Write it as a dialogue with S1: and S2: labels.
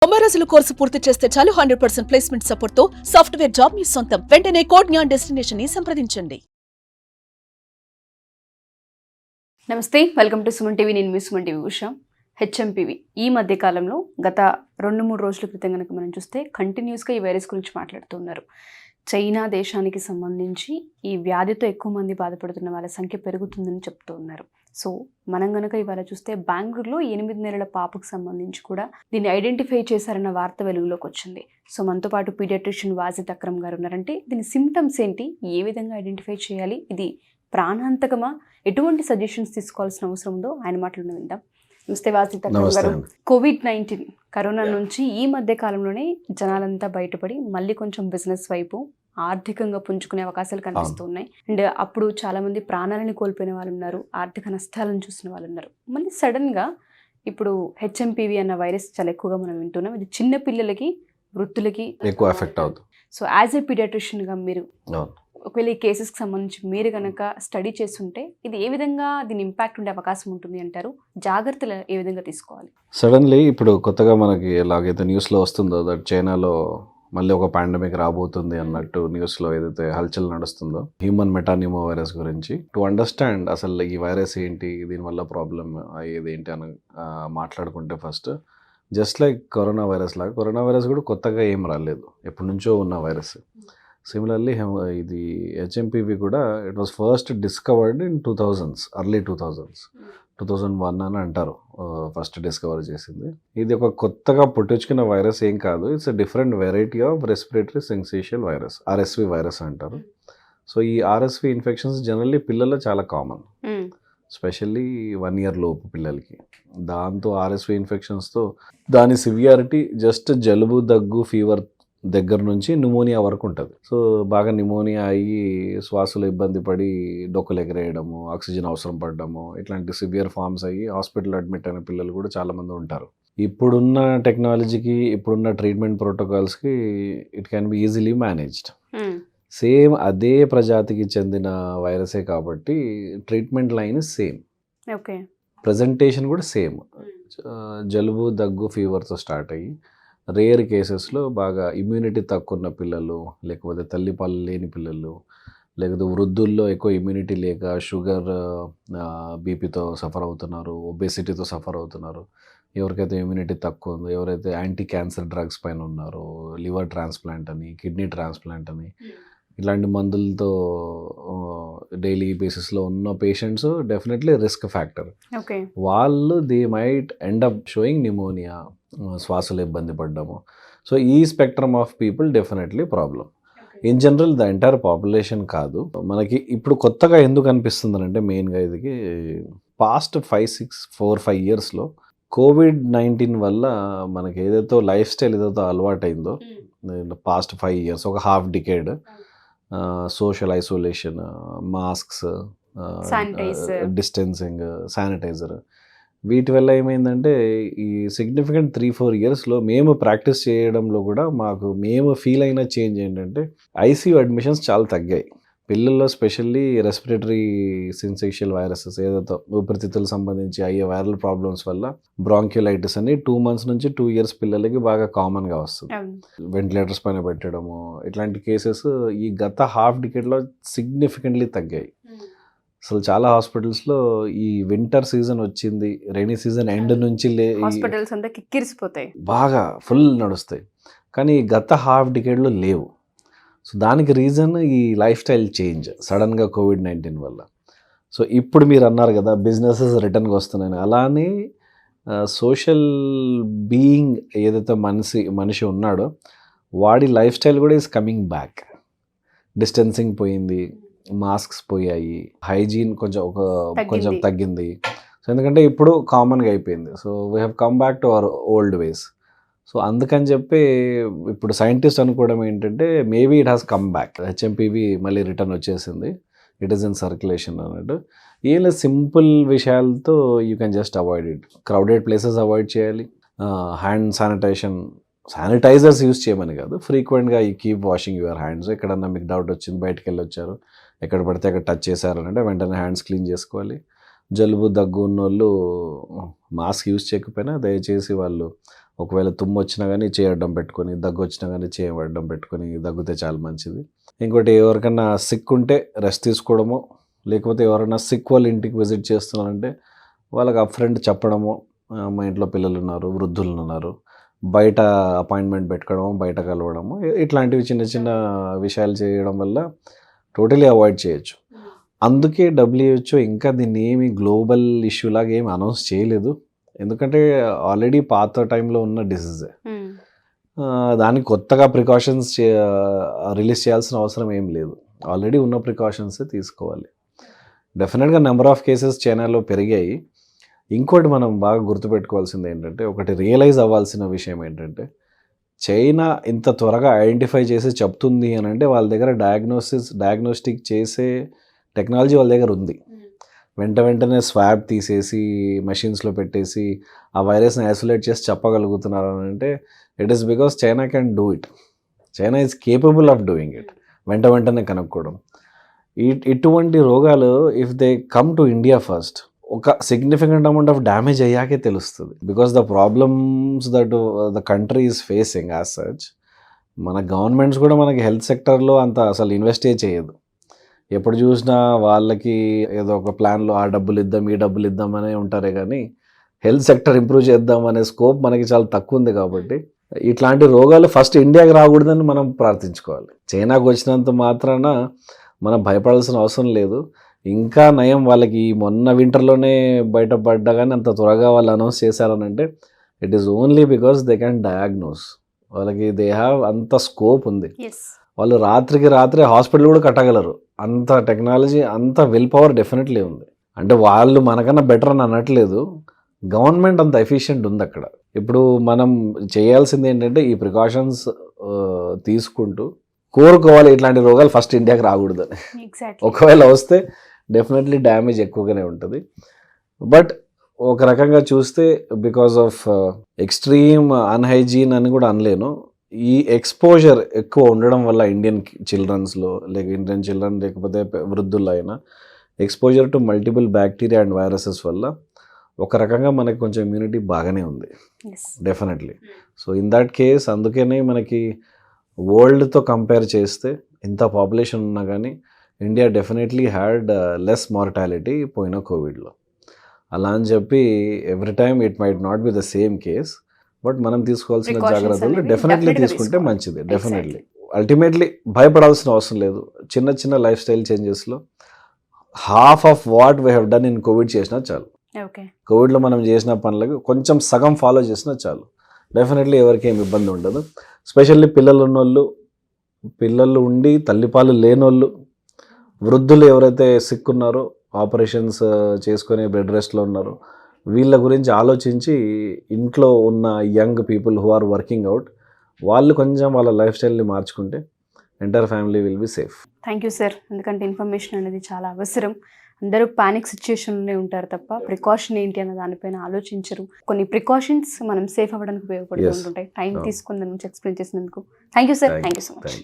S1: 9 course పూర్తి చేస్తే చాలు 100% ప్లేస్మెంట్ సపోర్ట్ తో సాఫ్ట్వేర్ జాబ్ మీ సొంతం. వెంటనే కోడ్ జ్ఞాన్ డెస్టినేషన్ ని సంప్రదించండి.
S2: నమస్తే, వెల్కమ్ టు సుమన్ టీవీ. నేను మీ సుమన్ టీవీ ఉషా. హెచ్ఎంపీవీ ఈ మధ్య కాలంలో గత 2-3 రోజుల క్రితం కనుక మనం చూస్తే కంటిన్యూస్గా ఈ వైరస్ గురించి మాట్లాడుతున్నారు. చైనా దేశానికి సంబంధించి ఈ వ్యాధితో ఎక్కువ మంది బాధపడుతున్న వాళ్ళ సంఖ్య పెరుగుతుందని చెప్తూ ఉన్నారు. సో మనం కనుక ఇవాళ చూస్తే బెంగళూరులో 8 నెలల పాపకు సంబంధించి కూడా దీన్ని ఐడెంటిఫై చేశారన్న వార్త వెలుగులోకి వచ్చింది. సో మనతో పాటు పీడియాట్రిషియన్ వాజిద్ అక్రమ్ గారు ఉన్నారంటే దీని సిమ్టమ్స్ ఏంటి, ఏ విధంగా ఐడెంటిఫై చేయాలి, ఇది ప్రాణాంతకమా, ఎటువంటి సజెషన్స్ తీసుకోవాల్సిన అవసరం ఉందో ఆయన మాటలను విందాం. నమస్తే వాజిద్ అక్రమ్ గారు. కోవిడ్-19 కరోనా నుంచి ఈ మధ్య కాలంలోనే జనాలంతా బయటపడి మళ్ళీ కొంచెం బిజినెస్ వైపు ఆర్థికంగా పుంజుకునే అవకాశాలు కనిపిస్తూ ఉన్నాయి. అండ్ అప్పుడు చాలా మంది ప్రాణాలను కోల్పోయిన వాళ్ళు ఉన్నారు, ఆర్థిక నష్టాలను చూసిన వాళ్ళు ఉన్నారు. మళ్ళీ సడన్గా ఇప్పుడు హెచ్ఎంపీవీ అన్న వైరస్ చాలా ఎక్కువగా మనం వింటున్నాం. ఇది చిన్న పిల్లలకి, వృద్ధులకి
S3: ఎక్కువ ఎఫెక్ట్ అవుతుంది.
S2: సో యాజ్ ఏ పీడియాట్రిషియన్గా మీరు ఒకవేళ ఈ కేసెస్కి సంబంధించి మీరు కనుక స్టడీ చేస్తుంటే ఇది ఏ విధంగా దీని ఇంపాక్ట్ ఉండే అవకాశం ఉంటుంది అంటారు? జాగ్రత్తలు ఏ విధంగా తీసుకోవాలి?
S3: సడన్లీ ఇప్పుడు కొత్తగా మనకి ఎలాగైతే న్యూస్లో వస్తుందో దట్ చైనాలో మళ్ళీ ఒక పాండమిక్ రాబోతుంది అన్నట్టు న్యూస్లో ఏదైతే హల్చల్ నడుస్తుందో హ్యూమన్ మెటానిమో వైరస్ గురించి టు అండర్స్టాండ్ అసలు ఈ వైరస్ ఏంటి, దీనివల్ల ప్రాబ్లం అయ్యేది ఏంటి అని మాట్లాడుకుంటే first just like corona virus లాగా కరోనా వైరస్ కూడా కొత్తగా ఏం రాలేదు, ఎప్పటి నుంచో ఉన్న వైరస్. సిమిలర్లీ ఇది హెచ్ఎంపీవీ కూడా it was first discovered in 2000s, early 2001 అని అంటారు ఫస్ట్ డిస్కవర్ చేసింది. ఇది ఒక కొత్తగా పుట్టించుకున్న వైరస్ ఏం కాదు, it's a different variety of respiratory syncytial virus, RSV virus అంటారు. సో ఈ ఆర్ఎస్వి ఇన్ఫెక్షన్స్ జనరల్లీ పిల్లల్లో చాలా కామన్, ఎస్పెషల్లీ 1 year లోపు పిల్లలకి. దాంతో ఆర్ఎస్వి ఇన్ఫెక్షన్స్తో దాని సివియారిటీ జస్ట్ జలుబు, దగ్గు, ఫీవర్ దగ్గర నుంచి న్యూమోనియా వరకు ఉంటుంది. సో బాగా న్యూమోనియా అయ్యి శ్వాసలో ఇబ్బంది పడి డొక్కలు ఎగరేయడము, ఆక్సిజన్ అవసరం పడడము, ఇట్లాంటి సివియర్ ఫార్మ్స్ అయ్యి హాస్పిటల్ అడ్మిట్ అయిన పిల్లలు కూడా చాలామంది ఉంటారు. ఇప్పుడున్న టెక్నాలజీకి, ఇప్పుడున్న ట్రీట్మెంట్ ప్రోటోకాల్స్కి it can be easily managed. Same అదే ప్రజాతికి చెందిన వైరసే కాబట్టి treatment line same,
S2: okay,
S3: presentation కూడా సేమ్. జలుబు, దగ్గు, ఫీవర్తో స్టార్ట్ అయ్యి రేర్ కేసెస్లో బాగా ఇమ్యూనిటీ తక్కువ ఉన్న పిల్లలు, లేకపోతే తల్లిపాలు లేని పిల్లలు, లేకపోతే వృద్ధుల్లో ఎక్కువ ఇమ్యూనిటీ లేక షుగర్, బీపీతో సఫర్ అవుతున్నారు, ఒబేసిటీతో సఫర్ అవుతున్నారు, ఎవరికైతే ఇమ్యూనిటీ తక్కువ ఉందో, ఎవరైతే యాంటీ క్యాన్సర్ డ్రగ్స్ పైన ఉన్నారో, లివర్ ట్రాన్స్ప్లాంట్ అని, కిడ్నీ ట్రాన్స్ప్లాంట్ అని, ఇలాంటి మందులతో డైలీ బేసిస్లో ఉన్న పేషెంట్స్ డెఫినెట్లీ రిస్క్ ఫ్యాక్టర్. వాళ్ళు they might end up sowing pneumonia, శ్వాసలో ఇబ్బంది పడ్డము. సో ఈ spectrum of people definitely problem. In general the entire population కాదు. మనకి ఇప్పుడు కొత్తగా ఎందుకు అనిపిస్తుంది అంటే మెయిన్గా ఇది పాస్ట్ 4-5 yearsలో కోవిడ్-19 వల్ల మనకి ఏదైతే లైఫ్ స్టైల్ ఏదైతే అలవాటైందో పాస్ట్ 5 years, ఒక half decade, social isolation, masks, distancing, sanitizer, వీటి వల్ల ఏమైందంటే ఈ సిగ్నిఫికెంట్ 3-4 yearsలో మేము ప్రాక్టీస్ చేయడంలో కూడా మేము ఫీల్ అయిన చేంజ్ ఏంటంటే ఐసీయూ అడ్మిషన్స్ చాలా తగ్గాయి పిల్లల్లో. స్పెషల్లీ రెస్పిరేటరీ సిన్సిషియల్ వైరసెస్ ఏదైతే ఊపిరితిత్తులకు సంబంధించి అయ్యే వైరల్ ప్రాబ్లమ్స్ వల్ల బ్రాంక్యులైటిస్ అని 2 months నుంచి 2 years పిల్లలకి బాగా కామన్గా వస్తుంది. వెంటిలేటర్స్ పైన పెట్టడము, ఇట్లాంటి కేసెస్ ఈ గత హాఫ్ డికేడ్లో సిగ్నిఫికెంట్లీ తగ్గాయి. అసలు చాలా హాస్పిటల్స్లో ఈ వింటర్ సీజన్ వచ్చింది, రైనీ సీజన్ ఎండ్ నుంచి
S2: హాస్పిటల్స్ అంతా కిక్కిరిసిపోతాయి,
S3: బాగా ఫుల్ నడుస్తాయి. కానీ గత హాఫ్ డికేడ్లో లేవు. సో దానికి రీజన్ ఈ లైఫ్ స్టైల్ చేంజ్ సడన్గా కోవిడ్-19 వల్ల. సో ఇప్పుడు మీరు అన్నారు కదా బిజినెసెస్ రిటర్న్కి వస్తున్నాయని, అలానే సోషల్ బీయింగ్ ఏదైతే మనిషి ఉన్నాడో వాడి లైఫ్ స్టైల్ కూడా ఈజ్ కమింగ్ బ్యాక్. డిస్టెన్సింగ్ పోయింది, మాస్క్స్ పోయాయి, హైజీన్ కొంచెం తగ్గింది. సో ఎందుకంటే ఇప్పుడు కామన్గా అయిపోయింది. So we have come back to our old ways. So అందుకని చెప్పి ఇప్పుడు సైంటిస్ట్ అనుకోవడం ఏంటంటే maybe it has come back, HMPV మళ్ళీ రిటర్న్ వచ్చేసింది, ఇట్ ఈస్ ఇన్ సర్క్యులేషన్ అన్నట్టు. ఏం లేదు, సింపుల్ విషయాలతో you can just avoid it. Crowded places avoid చేయాలి, హ్యాండ్ శానిటైజర్స్ యూస్ చేయమని కాదు, ఫ్రీక్వెంట్గా you keep washing your hands. ఎక్కడన్నా మీకు డౌట్ వచ్చింది, బయటకు వెళ్ళి వచ్చారు, ఎక్కడ పడితే అక్కడ టచ్ చేశారనంటే వెంటనే హ్యాండ్స్ క్లీన్ చేసుకోవాలి. జలుబు దగ్గు ఉన్నోళ్ళు మాస్క్ యూజ్ చేయకపోయినా దయచేసి వాళ్ళు ఒకవేళ తుమ్ము వచ్చినా కానీ చేయడం పెట్టుకొని, దగ్గు వచ్చినా కానీ చేయడం పెట్టుకొని దగ్గితే చాలా మంచిది. ఇంకోటి ఎవరికైనా సిక్ ఉంటే రెస్ట్ తీసుకోవడము, లేకపోతే ఎవరైనా సిక్ వాళ్ళ ఇంటికి విజిట్ చేస్తున్నారంటే వాళ్ళకి అప్ఫ్రంట్ చెప్పడము, మా ఇంట్లో పిల్లలు ఉన్నారు, వృద్ధులు ఉన్నారు, బయట అపాయింట్మెంట్ పెట్టుకోవడము, బయట కలవడము, ఇట్లాంటివి చిన్న చిన్న విషయాలు చేయడం వల్ల టోటలీ అవాయిడ్ చేయొచ్చు. అందుకే WHO ఇంకా దీన్ని ఏమి గ్లోబల్ ఇష్యూ లాగా ఏమి అనౌన్స్ చేయలేదు. ఎందుకంటే ఆల్రెడీ పాత టైంలో ఉన్న డిసీజే. దానికి కొత్తగా ప్రికాషన్స్ రిలీజ్ చేయాల్సిన అవసరం ఏం లేదు. ఆల్రెడీ ఉన్న ప్రికాషన్సే తీసుకోవాలి. డెఫినెట్గా నెంబర్ ఆఫ్ కేసెస్ చైనాలో పెరిగాయి. ఇంకోటి మనం బాగా గుర్తుపెట్టుకోవాల్సింది ఏంటంటే, ఒకటి రియలైజ్ అవ్వాల్సిన విషయం ఏంటంటే, చైనా ఇంత త్వరగా ఐడెంటిఫై చేసి చెప్తుంది అని అంటే వాళ్ళ దగ్గర డయాగ్నోస్టిక్ చేసే టెక్నాలజీ వాళ్ళ దగ్గర ఉంది. వెంటనే స్వాబ్ తీసేసి మెషిన్స్లో పెట్టేసి ఆ వైరస్ని ఐసోలేట్ చేసి చెప్పగలుగుతున్నారు అని అంటే it is because China can do it. China is capable of doing it. వెంటనే కనుక్కోవడం. ఇటువంటి రోగాలు if they come to India first, ఒక సిగ్నిఫికెంట్ అమౌంట్ ఆఫ్ డ్యామేజ్ అయ్యాకే తెలుస్తుంది. Because the problems that the country is facing as such, మన governments కూడా మనకి health సెక్టర్లో అంత అసలు ఇన్వెస్టే చేయదు. ఎప్పుడు చూసినా వాళ్ళకి ఏదో ఒక ప్లాన్లో ఆ డబ్బులు ఇద్దాం, ఈ డబ్బులు ఇద్దాం అనే ఉంటారే కానీ హెల్త్ సెక్టర్ ఇంప్రూవ్ చేద్దాం అనే స్కోప్ మనకి చాలా తక్కువ ఉంది. కాబట్టి ఇట్లాంటి రోగాలు ఫస్ట్ ఇండియాకి రాకూడదని మనం ప్రార్థించుకోవాలి. చైనాకు వచ్చినంత మాత్రాన మనం భయపడాల్సిన అవసరం లేదు. ఇంకా నయం, వాళ్ళకి మొన్న వింటర్లోనే బయటపడ్డా కానీ అంత త్వరగా వాళ్ళు అనౌన్స్ చేశారని అంటే it is only because they can diagnose. వాళ్ళకి దే హ్యావ్ అంత స్కోప్ ఉంది. వాళ్ళు రాత్రికి రాత్రే హాస్పిటల్ కూడా కట్టగలరు. అంత టెక్నాలజీ, అంత విల్ పవర్ డెఫినెట్లీ ఉంది. అంటే వాళ్ళు మనకన్నా బెటర్ అని అనట్లేదు, గవర్నమెంట్ అంత ఎఫిషియెంట్ ఉంది అక్కడ. ఇప్పుడు మనం చేయాల్సింది ఏంటంటే ఈ ప్రికాషన్స్ తీసుకుంటూ కోరుకోవాలి ఇట్లాంటి రోగాలు ఫస్ట్ ఇండియాకి రాకూడదని. ఒకవేళ వస్తే డెఫినెట్లీ డ్యామేజ్ ఎక్కువగానే ఉంటుంది. బట్ ఒక రకంగా చూస్తే బికాస్ ఆఫ్ ఎక్స్ట్రీమ్ అన్హైజీన్ అని కూడా అనలేను, ఈ ఎక్స్పోజర్ ఎక్కువ ఉండడం వల్ల ఇండియన్ చిల్డ్రన్స్లో, ఇండియన్ చిల్డ్రన్ లేకపోతే వృద్ధుల్లో అయినా exposure to multiple bacteria and viruses వల్ల ఒక రకంగా మనకి కొంచెం ఇమ్యూనిటీ బాగానే ఉంది definitely. So in that case అందుకనే మనకి వరల్డ్తో కంపేర్ చేస్తే ఇంత పాపులేషన్ ఉన్నా కానీ India definitely had less mortality పోయిన కోవిడ్లో. అలా అని చెప్పి every time it might not be the same case, but మనం తీసుకోవాల్సిన జాగ్రత్తలు డెఫినెట్లీ తీసుకుంటే మంచిది. డెఫినెట్లీ అల్టిమేట్లీ భయపడాల్సిన అవసరం లేదు. చిన్న లైఫ్ స్టైల్ చేంజెస్లో half of what we have done in Covid చేసినా చాలు. కోవిడ్లో మనం చేసిన పనులకు కొంచెం సగం ఫాలో చేసినా చాలు. డెఫినెట్లీ ఎవరికి ఏమి ఇబ్బంది ఉండదు. స్పెషల్లీ పిల్లలు ఉన్నోళ్ళు, పిల్లలు ఉండి తల్లిపాలు లేనోళ్ళు, వృద్ధులు ఎవరైతే సిక్ ఉన్నారో, ఆపరేషన్స్ చేసుకొని బెడ్ రెస్ట్లో ఉన్నారో, వీళ్ళ గురించి ఆలోచించి ఇంట్లో ఉన్న young people who are working out వాళ్ళు కొంచెం వాళ్ళ లైఫ్ స్టైల్ని మార్చుకుంటే entire family will be safe.
S2: Thank you sir. ఎందుకంటే ఇన్ఫర్మేషన్ అనేది చాలా అవసరం. అందరూ పానిక్ సిచ్యుయేషన్లోనే ఉంటారు తప్ప ప్రికాషన్ ఏంటి అన్న దానిపైన ఆలోచించరు. కొన్ని ప్రికాషన్స్ మనం సేఫ్ అవ్వడానికి ఉపయోగపడుతూ ఉంటుంటాయి. టైం తీసుకుని దాని నుంచి ఎక్స్ప్లెయిన్ చేసినందుకు thank you sir. Thank you so much.